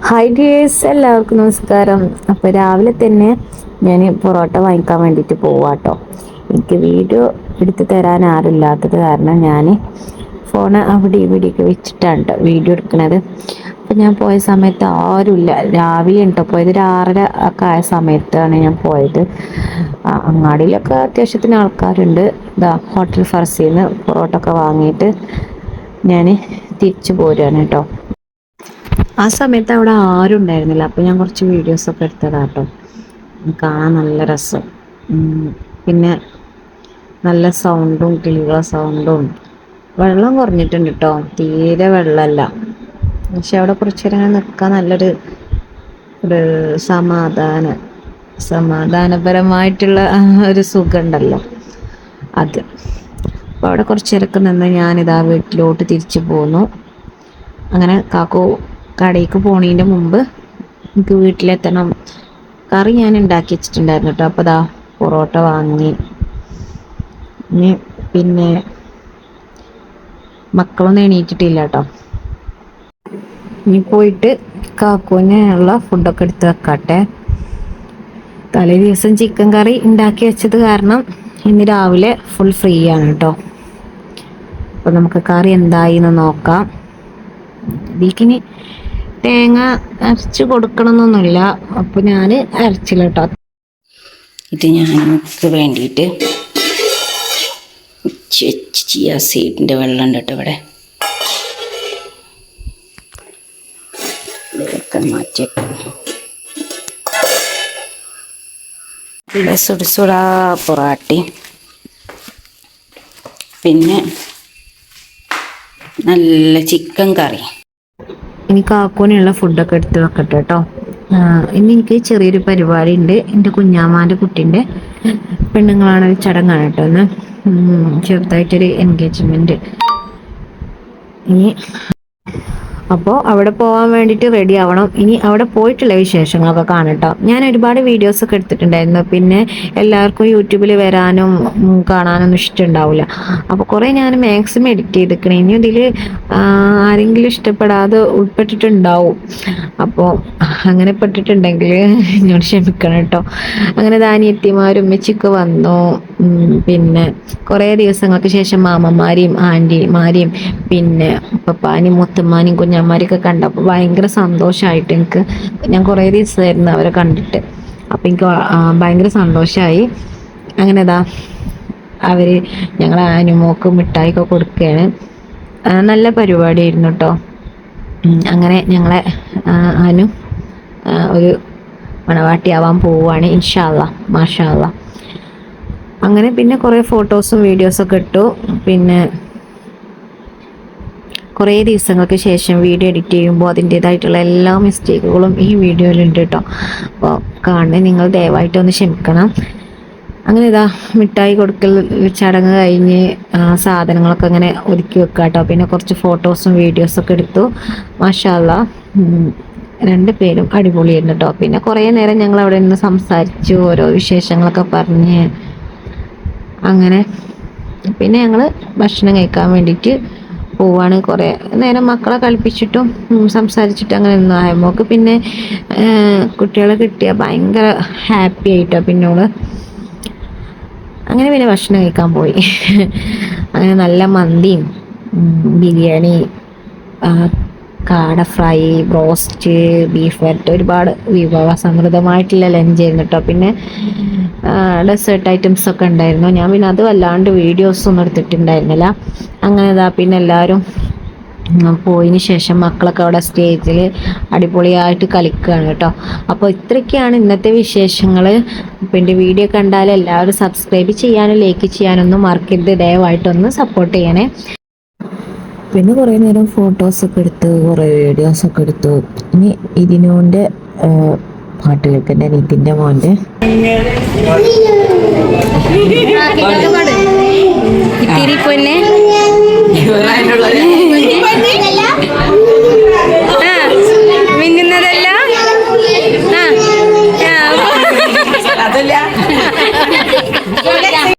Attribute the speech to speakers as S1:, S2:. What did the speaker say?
S1: Hi dears, എല്ലാവർക്കും നമസ്കാരം. അപ്പോൾ രാവിലെ തന്നെ ഞാൻ പൊറോട്ട വാങ്ങിക്കാൻ വേണ്ടിയിട്ട് പോവാട്ടോ. എനിക്ക് വീഡിയോ എടുത്ത് തരാൻ ആരുമില്ലാത്തത് കാരണം ഞാൻ ഫോൺ അവിടെ ഇവിടെയൊക്കെ വെച്ചിട്ടാണ് കേട്ടോ വീഡിയോ എടുക്കുന്നത്. അപ്പം ഞാൻ പോയ സമയത്ത് ആരുമില്ല. രാവിലെ ഉണ്ടോ പോയത്, ഒരു 6:30 ഒക്കെ ആയ സമയത്താണ് ഞാൻ പോയത്. അങ്ങാടിയിലൊക്കെ അത്യാവശ്യത്തിന് ആൾക്കാരുണ്ട്. ഇതാ ഹോട്ടൽ ഫർസീന്ന് പൊറോട്ട ഒക്കെ വാങ്ങിയിട്ട് ഞാൻ തിരിച്ചു പോരുകയാണ് കേട്ടോ. ആ സമയത്ത് അവിടെ ആരും ഉണ്ടായിരുന്നില്ല. അപ്പോൾ ഞാൻ കുറച്ച് വീഡിയോസൊക്കെ എടുത്തതാട്ടോ. കാണാൻ നല്ല രസം. പിന്നെ നല്ല സൗണ്ടും, കിളികള സൗണ്ടും. വെള്ളം കുറഞ്ഞിട്ടുണ്ട് കേട്ടോ, തീരെ വെള്ളമല്ല. പക്ഷെ അവിടെ കുറച്ച് നേരം നിൽക്കാൻ നല്ലൊരു സമാധാനപരമായിട്ടുള്ള ഒരു സുഖം ഉണ്ടല്ലോ അത്. അപ്പോൾ അവിടെ കുറച്ച് നേരമൊക്കെ നിന്ന് ഞാനിതാ വീട്ടിലോട്ട് തിരിച്ചു പോന്നു. അങ്ങനെ കാക്കു കടയ്ക്ക് പോണതിൻ്റെ മുമ്പ് എനിക്ക് വീട്ടിലെത്തണം. കറി ഞാൻ ഉണ്ടാക്കി വെച്ചിട്ടുണ്ടായിരുന്നു കേട്ടോ. അപ്പോൾ ദാ പൊറോട്ട വാങ്ങി. പിന്നെ മക്കളൊന്നും എണീറ്റിട്ടില്ല കേട്ടോ. ഇനി പോയിട്ട് കാക്കുവിനുള്ള ഫുഡൊക്കെ എടുത്ത് വെക്കട്ടെ. തലേ ദിവസം ചിക്കൻ കറി ഉണ്ടാക്കി വെച്ചത് കാരണം ഇന്ന് രാവിലെ ഫുൾ ഫ്രീ ആണ് കേട്ടോ. അപ്പോൾ നമുക്ക് കറി എന്തായി എന്ന് നോക്കാം. ഇതിക്കിനി തേങ്ങ അരച്ച് കൊടുക്കണമെന്നൊന്നുമില്ല. അപ്പോൾ ഞാൻ അരച്ചില്ല കേട്ടോ.
S2: ഇത് ഞങ്ങൾക്ക് വേണ്ടിയിട്ട് ചിയ സീഡിൻ്റെ വെള്ളം ഉണ്ട് കേട്ടോ ഇവിടെ. ഇതൊക്കെ മാറ്റിയിട്ട് സുടാ പൊറാട്ടി, പിന്നെ നല്ല ചിക്കൻ കറി.
S1: ഇനി കാക്കൂനുള്ള ഫുഡൊക്കെ എടുത്ത് വെക്കട്ടെ കേട്ടോ. ഇനി എനിക്ക് ചെറിയൊരു പരിപാടി ഉണ്ട്. എൻ്റെ കുഞ്ഞാമാൻ്റെ കുട്ടീൻ്റെ പെണ്ണുങ്ങളാണ്, ഒരു ചടങ്ങാണ് കേട്ടോ. ഒന്ന് ചെറുതായിട്ടൊരു എൻഗേജ്മെൻറ്റ്. ഇനി അപ്പോൾ അവിടെ പോകാൻ വേണ്ടിയിട്ട് റെഡി ആവണം. ഇനി അവിടെ പോയിട്ടുള്ള വിശേഷങ്ങളൊക്കെ കാണട്ടോ. ഞാൻ ഒരുപാട് വീഡിയോസൊക്കെ എടുത്തിട്ടുണ്ടായിരുന്നു. പിന്നെ എല്ലാവർക്കും യൂട്യൂബിൽ വരാനും കാണാനൊന്നും ഇഷ്ടമുണ്ടാവില്ല. അപ്പോൾ കുറേ ഞാൻ മാക്സിമം എഡിറ്റ് ചെയ്തിരിക്കണം. ഇനി ഇതിൽ ആരെങ്കിലും ഇഷ്ടപ്പെടാതെ ഉൾപ്പെട്ടിട്ടുണ്ടാവും. അപ്പോൾ അങ്ങനെ പെട്ടിട്ടുണ്ടെങ്കിൽ എന്നോട് ക്ഷമിക്കണം കേട്ടോ. അങ്ങനെ അനിയത്തിമാരും ഉമ്മച്ചിയൊക്കെ വന്നു. പിന്നെ കുറേ ദിവസങ്ങൾക്ക് ശേഷം മാമന്മാരെയും ആൻറ്റിമാരെയും പിന്നെ പപ്പാനെയും മുത്തമ്മാനെയും കുഞ്ഞന്മാരെയൊക്കെ കണ്ടപ്പോൾ ഭയങ്കര സന്തോഷമായിട്ട് എനിക്ക്. ഞാൻ കുറേ ദിവസമായിരുന്നു അവരെ കണ്ടിട്ട്. അപ്പം എനിക്ക് ഭയങ്കര സന്തോഷമായി. അങ്ങനെ അവർ ഞങ്ങൾ അനുമോക്ക് മിഠായിയൊക്കെ കൊടുക്കുകയാണ്. നല്ല പരിപാടിയായിരുന്നു കേട്ടോ. അങ്ങനെ ഞങ്ങളെ അനു ഒരു മണവാട്ടിയാവാൻ പോവുകയാണ് ഇൻഷാ അല്ലാ, മാഷാ അല്ലാ. അങ്ങനെ പിന്നെ കുറേ ഫോട്ടോസും വീഡിയോസൊക്കെ ഇട്ടു. പിന്നെ കുറേ ദിവസങ്ങൾക്ക് ശേഷം വീഡിയോ എഡിറ്റ് ചെയ്യുമ്പോൾ അതിൻ്റേതായിട്ടുള്ള എല്ലാ മിസ്റ്റേക്കുകളും ഈ വീഡിയോയിലുണ്ട് കേട്ടോ. അപ്പോൾ കാണുന്നത് നിങ്ങൾ ദയവായിട്ടൊന്ന് ക്ഷമിക്കണം. അങ്ങനെ മിഠായി കൊടുക്കൽ ചടങ്ങ് കഴിഞ്ഞ് സാധനങ്ങളൊക്കെ അങ്ങനെ ഒതുക്കി വെക്കുക കേട്ടോ. പിന്നെ കുറച്ച് ഫോട്ടോസും വീഡിയോസൊക്കെ എടുത്തു. മാഷാ അല്ലാ, രണ്ട് പേരും അടിപൊളിയായിരുന്നു കേട്ടോ. പിന്നെ കുറേ നേരം ഞങ്ങൾ അവിടെ നിന്ന് സംസാരിച്ചു, ഓരോ വിശേഷങ്ങളൊക്കെ പറഞ്ഞ്. അങ്ങനെ പിന്നെ ഞങ്ങൾ ഭക്ഷണം കഴിക്കാൻ വേണ്ടിയിട്ട് പോവാണ്. കുറേ നേരം മക്കളെ കളിപ്പിച്ചിട്ടും സംസാരിച്ചിട്ടും അങ്ങനെ നിന്നു. ആയമ്മോക്ക് പിന്നെ കുട്ടികളെ കിട്ടിയ ഭയങ്കര ഹാപ്പി ആയിട്ടോ. പിന്നെ അങ്ങനെ പിന്നെ ഭക്ഷണം കഴിക്കാൻ പോയി. അങ്ങനെ നല്ല മന്തിയും ബിരിയാണി, കാട ഫ്രൈ, ബ്രോസ്റ്റ്, ബീഫ് വരട്ട്, ഒരുപാട് വിഭവ സമൃദ്ധമായിട്ടുള്ള ലഞ്ച് ആയിരുന്നു കേട്ടോ. പിന്നെ ഡെസേർട്ട് ഐറ്റംസ് ഒക്കെ ഉണ്ടായിരുന്നു. ഞാൻ പിന്നെ അത് വല്ലാണ്ട് വീഡിയോസൊന്നും എടുത്തിട്ടുണ്ടായിരുന്നില്ല. അങ്ങനെ പിന്നെ എല്ലാവരും പോയതിന് ശേഷം മക്കളൊക്കെ അവിടെ സ്റ്റേജിൽ അടിപൊളിയായിട്ട് കളിക്കുകയാണ് കേട്ടോ. അപ്പോൾ ഇത്രയൊക്കെയാണ് ഇന്നത്തെ വിശേഷങ്ങൾ. അപ്പോൾ എൻ്റെ വീഡിയോ കണ്ടാൽ എല്ലാവരും സബ്സ്ക്രൈബ് ചെയ്യാനും ലൈക്ക് ചെയ്യാനൊന്നും മറക്കരുത്. ദയവായിട്ടൊന്ന് സപ്പോർട്ട് ചെയ്യണേ. പിന്നെ കുറേ നേരം ഫോട്ടോസൊക്കെ എടുത്ത് കുറേ വീഡിയോസൊക്കെ എടുത്തു. ഇനി ഇതിനോൻ്റെ പാട്ട് കേൾക്കണ്ടേ, നിതിൻ്റെ മോൻ്റെ
S2: ഇത്തിരി പൊന്നെ